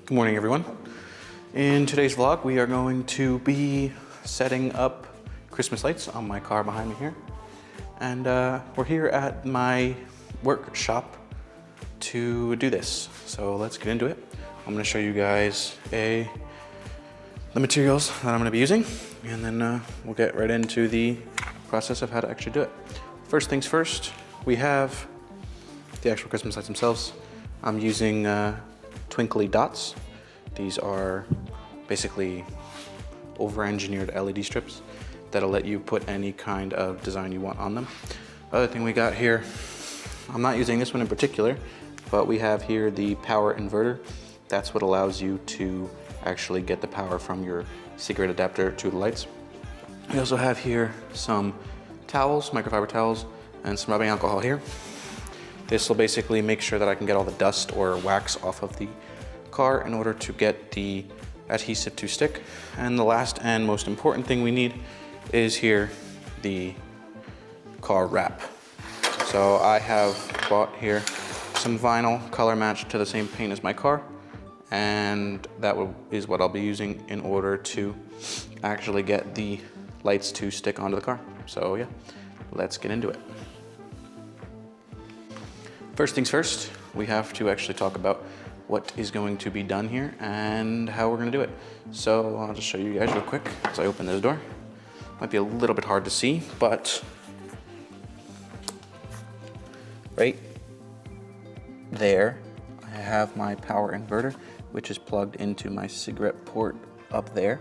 Good morning, everyone. In today's vlog, we are going to be setting up Christmas lights on my car behind me here. And we're here at my workshop to do this. So let's get into it. I'm gonna show you guys the materials that I'm gonna be using, and then we'll get right into the process of how to actually do it. First things first, we have the actual Christmas lights themselves. I'm using Twinkly dots. These are basically over-engineered LED strips that'll let you put any kind of design you want on them. Other thing we got here, I'm not using this one in particular, but we have here the power inverter. That's what allows you to actually get the power from your secret adapter to the lights. We also have here some towels, microfiber towels, and some rubbing alcohol here. This will basically make sure that I can get all the dust or wax off of the car in order to get the adhesive to stick. And the last and most important thing we need is here the car wrap. So I have bought here some vinyl color matched to the same paint as my car, and that is what I'll be using in order to actually get the lights to stick onto the car. So yeah, let's get into it. First things first, we have to actually talk about what is going to be done here and how we're gonna do it. So I'll just show you guys real quick as I open this door. Might be a little bit hard to see, but right there, I have my power inverter, which is plugged into my cigarette port up there.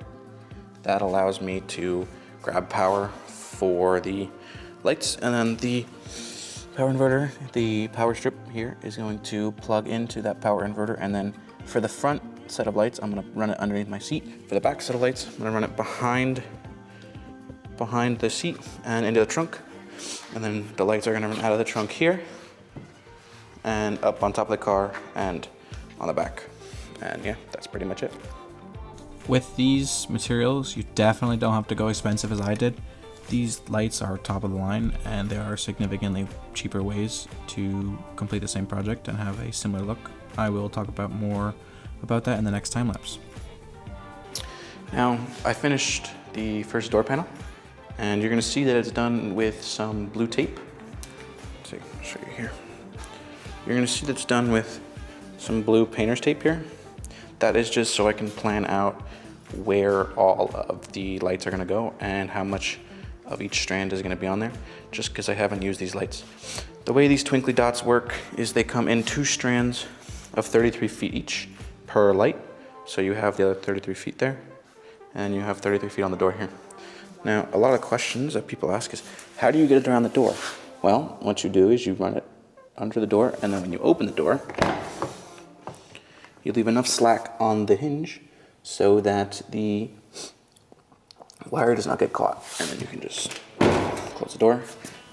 That allows me to grab power for the lights, and then the power inverter, the power strip here is going to plug into that power inverter, and then for the front set of lights, I'm gonna run it underneath my seat. For the back set of lights, I'm gonna run it behind the seat and into the trunk, and then the lights are gonna run out of the trunk here and up on top of the car and on the back. And yeah, that's pretty much it. With these materials, you definitely don't have to go expensive as I did. These lights are top of the line, and there are significantly cheaper ways to complete the same project and have a similar look. I will talk about more about that in the next time lapse. Now, I finished the first door panel, and you're gonna see that it's done with some blue tape. Let's see, I'll show you here. You're gonna see that it's done with some blue painter's tape here. That is just so I can plan out where all of the lights are gonna go and how much of each strand is gonna be on there, just because I haven't used these lights. The way these twinkly dots work is they come in 2 strands of 33 feet each per light. So you have the other 33 feet there, and you have 33 feet on the door here. Now, a lot of questions that people ask is, how do you get it around the door? Well, what you do is you run it under the door, and then when you open the door, you leave enough slack on the hinge so that the wire does not get caught, and then you can just close the door,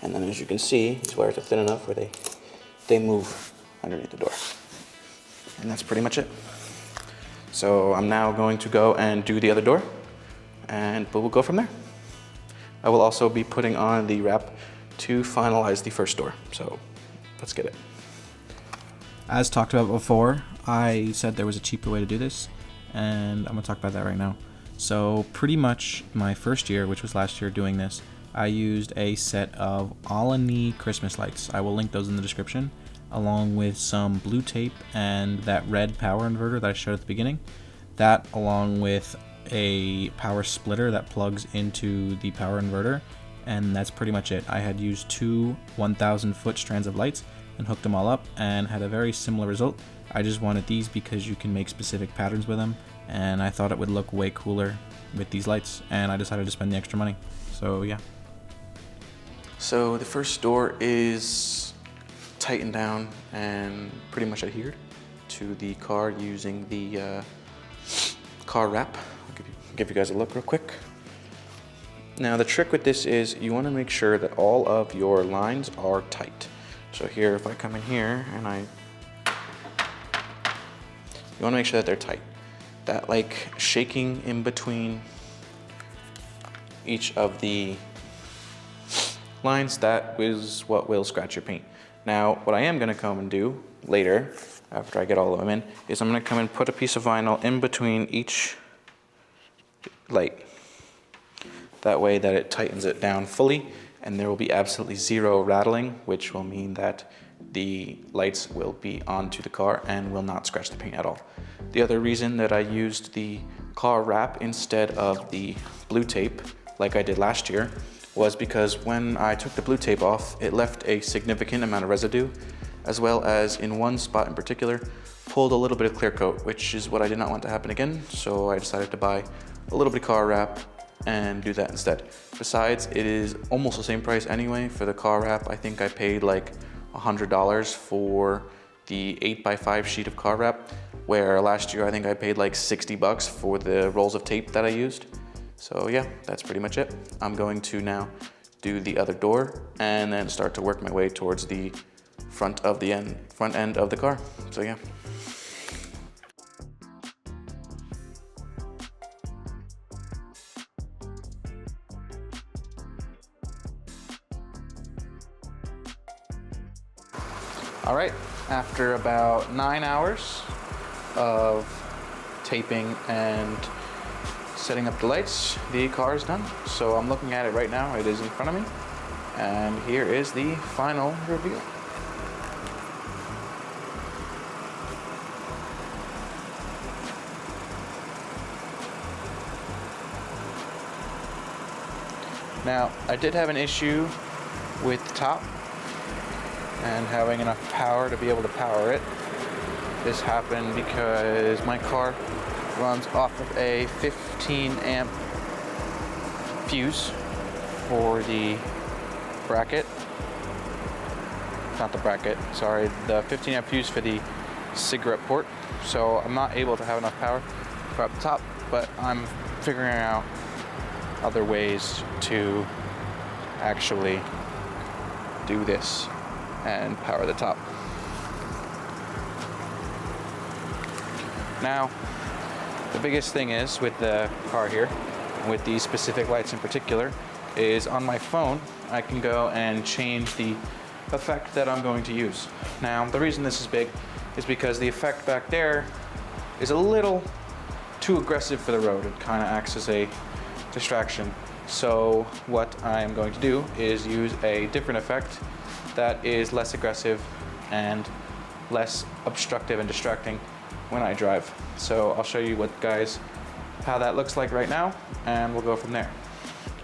and then as you can see, these wires are thin enough where they move underneath the door. And that's pretty much it. So I'm now going to go and do the other door, and we'll go from there. I will also be putting on the wrap to finalize the first door, so let's get it. As talked about before, I said there was a cheaper way to do this, and I'm gonna talk about that right now. So pretty much my first year, which was last year doing this, I used a set of Alani Christmas lights. I will link those in the description, along with some blue tape and that red power inverter that I showed at the beginning. That along with a power splitter that plugs into the power inverter, and that's pretty much it. I had used 2 1,000 foot strands of lights and hooked them all up and had a very similar result. I just wanted these because you can make specific patterns with them, and I thought it would look way cooler with these lights, and I decided to spend the extra money. So yeah. So the first door is tightened down and pretty much adhered to the car using the car wrap. I'll give you guys a look real quick. Now the trick with this is you want to make sure that all of your lines are tight. So here, if I come in here and you want to make sure that they're tight. That like shaking in between each of the lines, that is what will scratch your paint. Now, what I am gonna come and do later, after I get all of them in, is I'm going to come and put a piece of vinyl in between each light. That way that it tightens it down fully, and there will be absolutely zero rattling, which will mean that the lights will be onto the car and will not scratch the paint at all. The other reason that I used the car wrap instead of the blue tape, like I did last year, was because when I took the blue tape off, it left a significant amount of residue, as well as in one spot in particular, pulled a little bit of clear coat, which is what I did not want to happen again. So I decided to buy a little bit of car wrap and do that instead. Besides, it is almost the same price anyway for the car wrap. I think I paid like $100 for the 8x5 sheet of car wrap, where last year I think I paid like $60 for the rolls of tape that I used. So yeah, that's pretty much it. I'm going to now do the other door and then start to work my way towards the front end of the car. So yeah. All right, after about 9 hours of taping and setting up the lights, the car is done. So I'm looking at it right now. It is in front of me. And here is the final reveal. Now, I did have an issue with the top and having enough power to be able to power it. This happened because my car runs off of a 15 amp fuse for the bracket. Not the bracket, sorry, the 15 amp fuse for the cigarette port. So I'm not able to have enough power for up the top, but I'm figuring out other ways to actually do this and power the top. Now, the biggest thing is with the car here, and with these specific lights in particular, is on my phone, I can go and change the effect that I'm going to use. Now, the reason this is big is because the effect back there is a little too aggressive for the road. It kind of acts as a distraction. So what I'm going to do is use a different effect that is less aggressive and less obstructive and distracting when I drive. So I'll show you how that looks like right now, and we'll go from there.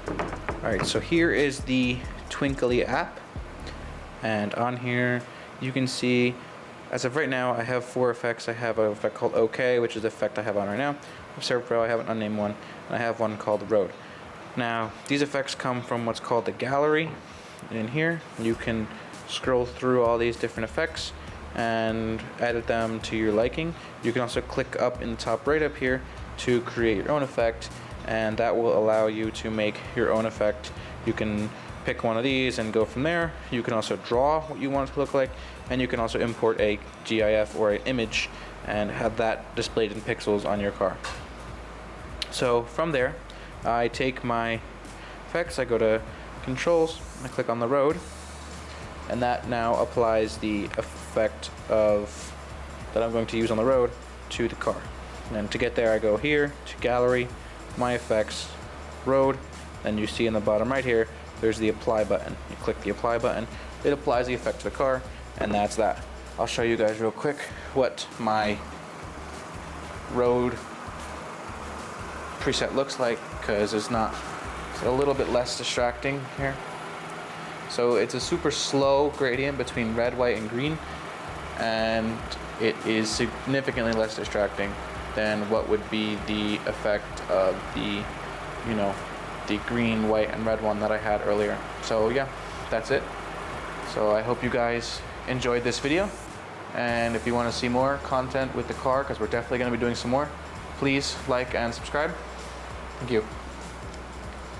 All right, so here is the Twinkly app, and on here you can see, as of right now, I have 4 effects. I have an effect called OK, which is the effect I have on right now. With Server Pro, I have an unnamed one, and I have one called Road. Now, these effects come from what's called the gallery. And in here, you can scroll through all these different effects and edit them to your liking. You can also click up in the top right up here to create your own effect, and that will allow you to make your own effect. You can pick one of these and go from there. You can also draw what you want it to look like, and you can also import a GIF or an image and have that displayed in pixels on your car. So from there, I take my effects, I go to Controls, I click on the road, and that now applies the effect that I'm going to use on the road to the car. And then to get there, I go here to Gallery, My Effects, Road, and you see in the bottom right here, there's the Apply button. You click the Apply button, it applies the effect to the car, and that's that. I'll show you guys real quick what my road preset looks like, because it's a little bit less distracting here. So it's a super slow gradient between red, white, and green, and it is significantly less distracting than what would be the effect of the green, white, and red one that I had earlier. So yeah, that's it. So I hope you guys enjoyed this video, and if you want to see more content with the car, because we're definitely going to be doing some more, please like and subscribe. Thank you.